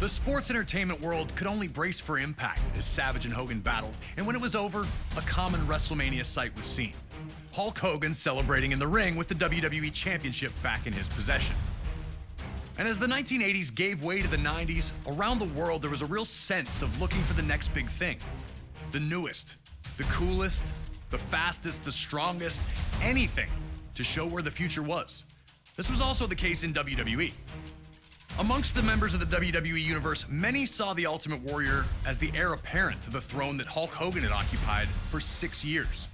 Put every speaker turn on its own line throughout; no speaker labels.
The sports entertainment world could only brace for impact as Savage and Hogan battled, and when it was over, a common WrestleMania sight was seen. Hulk Hogan celebrating in the ring with the WWE Championship back in his possession. And as the 1980s gave way to the 90s, around the world there was a real sense of looking for the next big thing. The newest, the coolest, the fastest, the strongest, anything to show where the future was. This was also the case in WWE. Amongst the members of the WWE Universe, many saw the Ultimate Warrior as the heir apparent to the throne that Hulk Hogan had occupied for 6 years.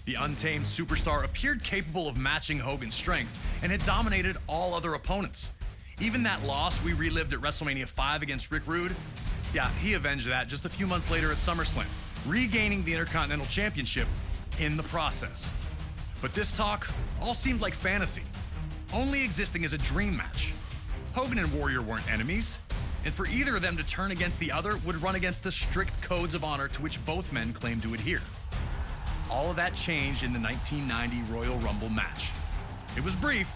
The untamed superstar appeared capable of matching Hogan's strength and had dominated all other opponents. Even that loss we relived at WrestleMania 5 against Rick Rude, he avenged that just a few months later at SummerSlam, regaining the Intercontinental Championship in the process. But this talk all seemed like fantasy, only existing as a dream match. Hogan and Warrior weren't enemies, and for either of them to turn against the other would run against the strict codes of honor to which both men claimed to adhere. All of that changed in the 1990 Royal Rumble match. It was brief,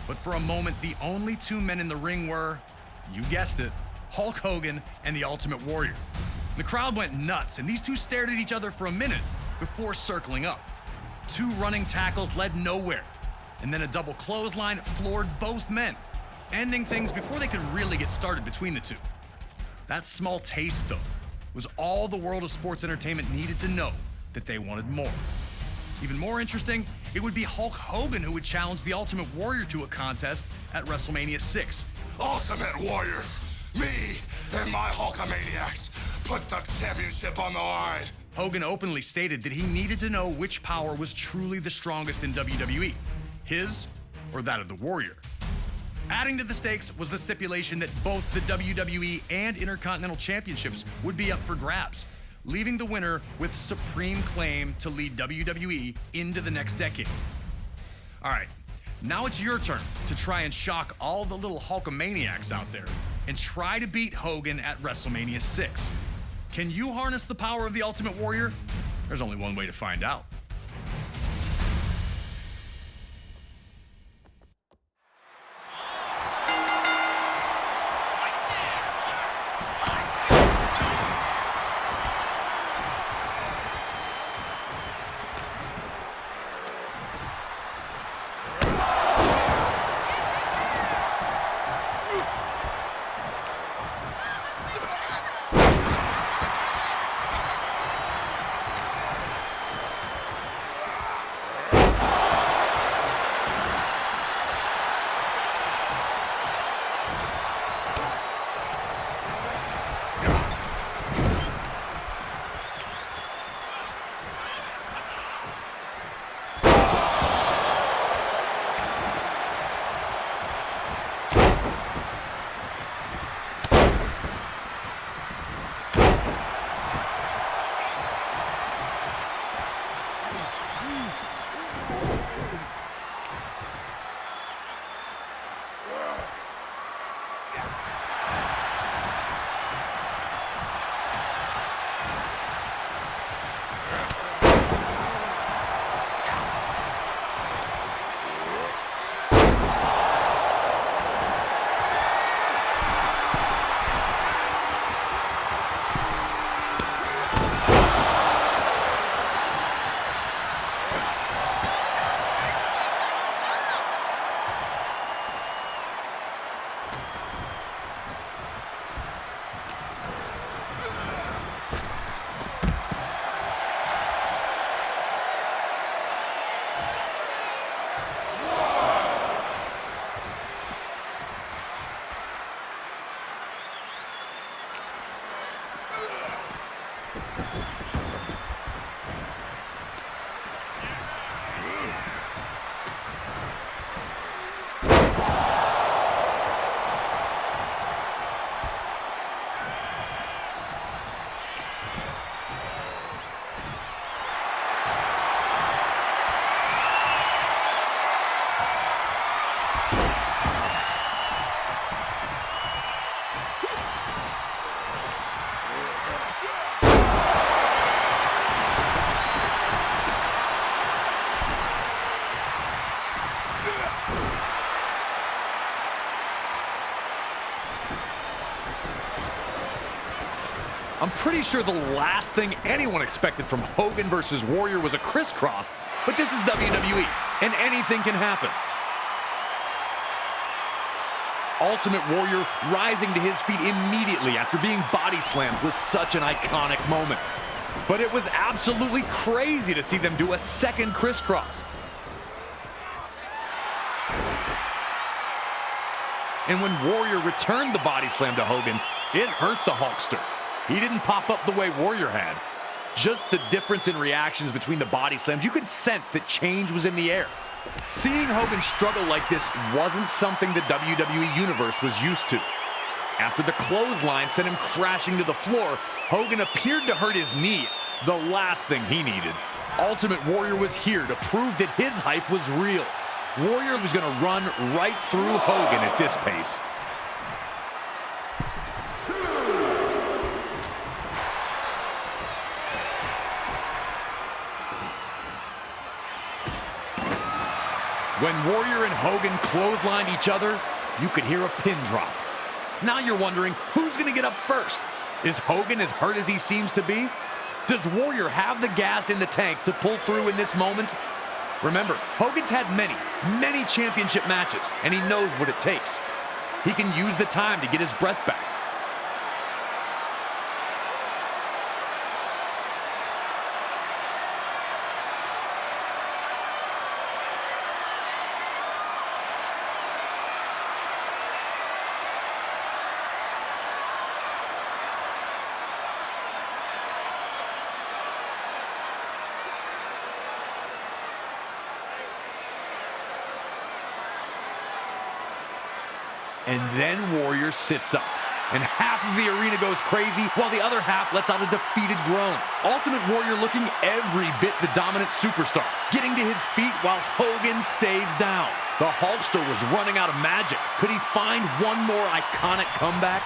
but for a moment, the only two men in the ring were, you guessed it, Hulk Hogan and the Ultimate Warrior. The crowd went nuts, and these two stared at each other for a minute before circling up. Two running tackles led nowhere, and then a double clothesline floored both men, ending things before they could really get started between the two. That small taste, though, was all the world of sports entertainment needed to know that they wanted more. Even more interesting, it would be Hulk Hogan who would challenge the Ultimate Warrior to a contest at WrestleMania 6.
Ultimate Warrior, me and my Hulkamaniacs put the championship on the line.
Hogan openly stated that he needed to know which power was truly the strongest in WWE, his or that of the Warrior. Adding to the stakes was the stipulation that both the WWE and Intercontinental Championships would be up for grabs, leaving the winner with supreme claim to lead WWE into the next decade. All right, now it's your turn to try and shock all the little Hulkamaniacs out there and try to beat Hogan at WrestleMania 6. Can you harness the power of the Ultimate Warrior? There's only one way to find out. pretty sure the last thing anyone expected from Hogan versus Warrior was a crisscross, but this is WWE, and anything can happen. Ultimate Warrior rising to his feet immediately after being body slammed was such an iconic moment. But it was absolutely crazy to see them do a second crisscross. And when Warrior returned the body slam to Hogan, it hurt the Hulkster. He didn't pop up the way Warrior had. Just the difference in reactions between the body slams, you could sense that change was in the air. Seeing Hogan struggle like this wasn't something the WWE Universe was used to. After the clothesline sent him crashing to the floor, Hogan appeared to hurt his knee, the last thing he needed. Ultimate Warrior was here to prove that his hype was real. Warrior was going to run right through Hogan at this pace. When Warrior and Hogan clotheslined each other, you could hear a pin drop. Now you're wondering, who's going to get up first? Is Hogan as hurt as he seems to be? Does Warrior have the gas in the tank to pull through in this moment? Remember, Hogan's had many championship matches, and he knows what it takes. He can use the time to get his breath back. And then Warrior sits up, and half of the arena goes crazy while the other half lets out a defeated groan. Ultimate Warrior looking every bit the dominant superstar, getting to his feet while Hogan stays down. The Hulkster was running out of magic. Could he find one more iconic comeback?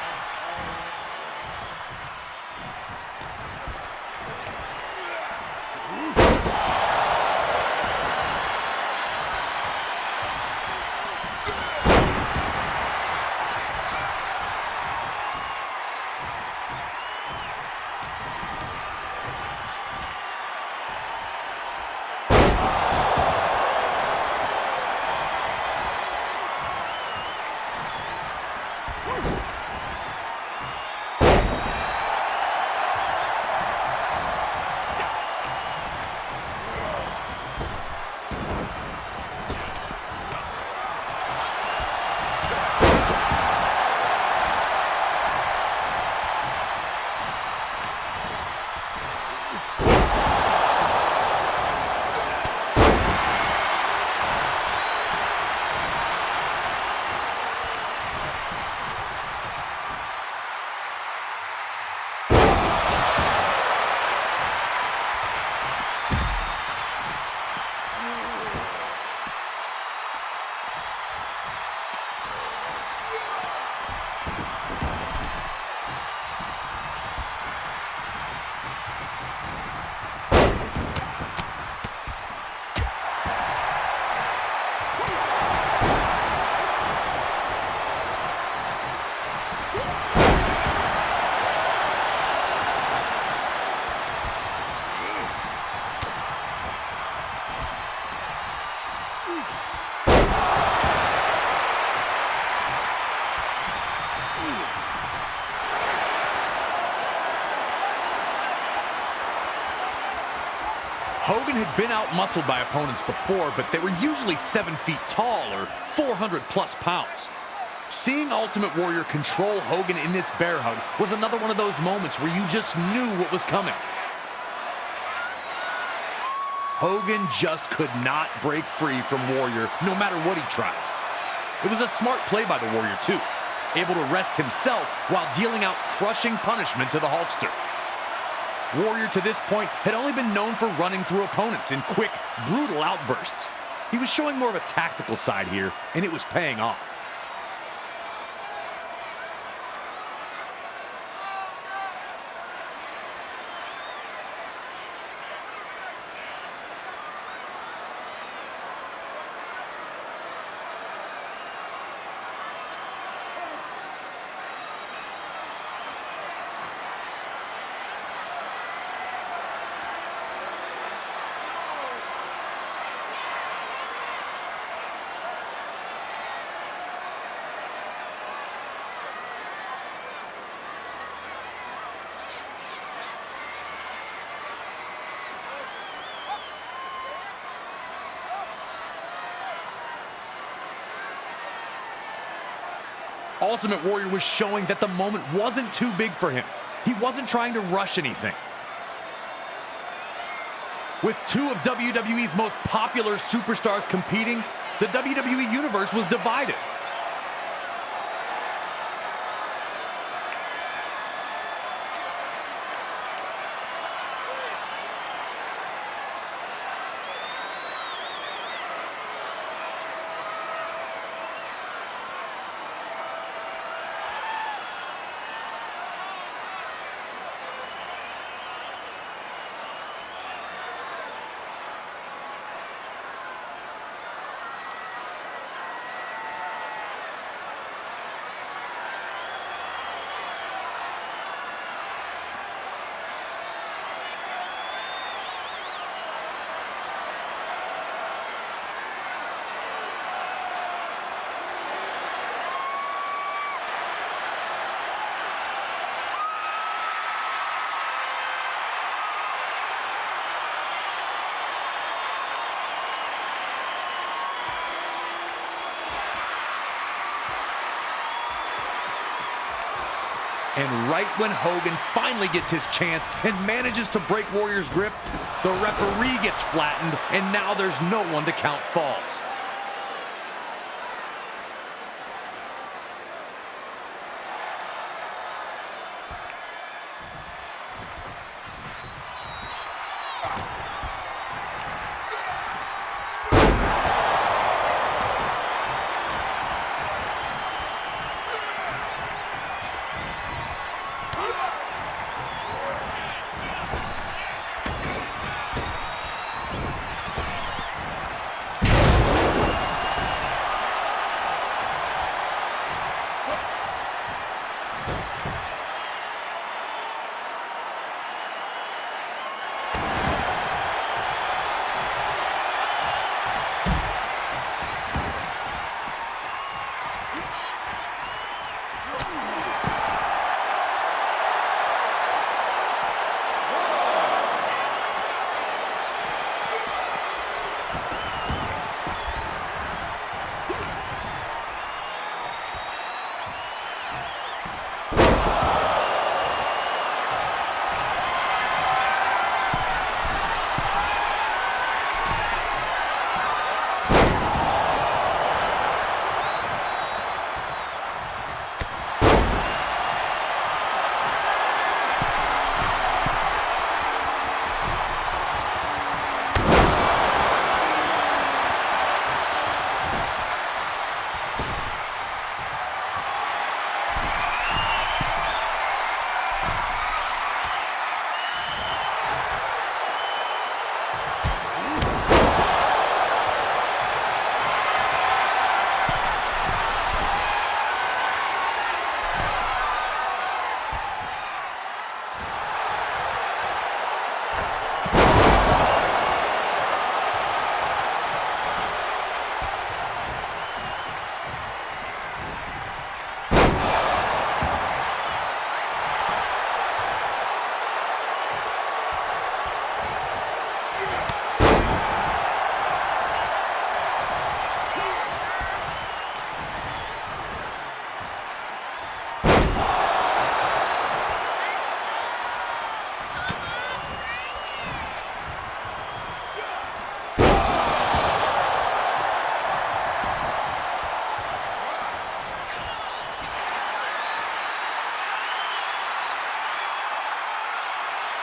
Hogan had been out-muscled by opponents before, but they were usually 7 feet tall or 400+ pounds. Seeing Ultimate Warrior control Hogan in this bear hug was another one of those moments where you just knew what was coming. Hogan just could not break free from Warrior no matter what he tried. It was a smart play by the Warrior too, able to rest himself while dealing out crushing punishment to the Hulkster. Warrior to this point had only been known for running through opponents in quick, brutal outbursts. He was showing more of a tactical side here, and it was paying off. Ultimate Warrior was showing that the moment wasn't too big for him. He wasn't trying to rush anything. With two of WWE's most popular superstars competing, the WWE Universe was divided. And right when Hogan finally gets his chance and manages to break Warrior's grip, the referee gets flattened, and now there's no one to count falls.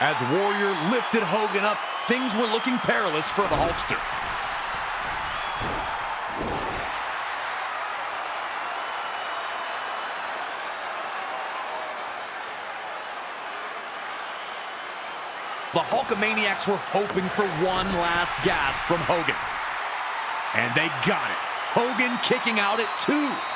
As Warrior lifted Hogan up, things were looking perilous for the Hulkster. The Hulkamaniacs were hoping for one last gasp from Hogan. And they got it. Hogan kicking out at 2.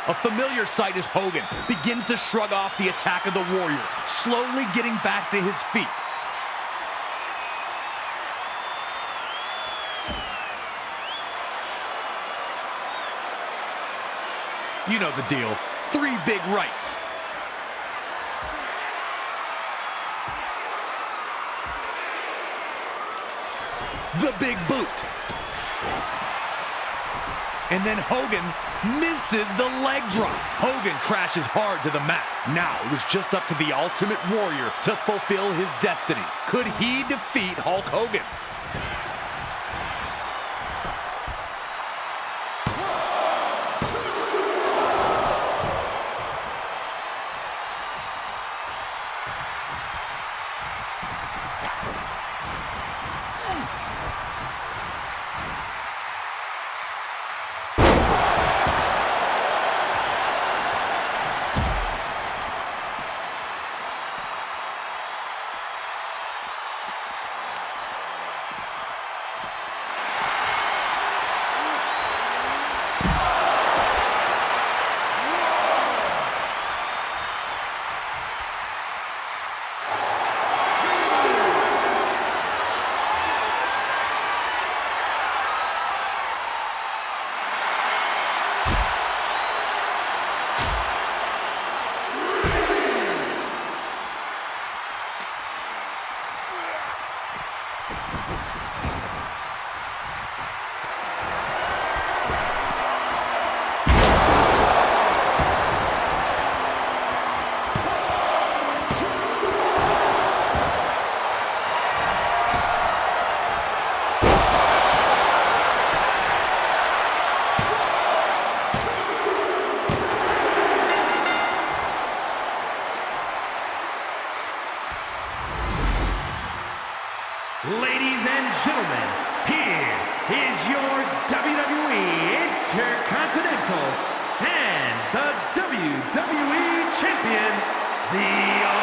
A familiar sight as Hogan begins to shrug off the attack of the Warrior, slowly getting back to his feet. You know the deal. 3 big rights. The big boot. And then Hogan misses the leg drop. Hogan crashes hard to the mat. Now it was just up to the Ultimate Warrior to fulfill his destiny. Could he defeat Hulk Hogan?
Ladies and gentlemen, here is your WWE Intercontinental and the WWE Champion, the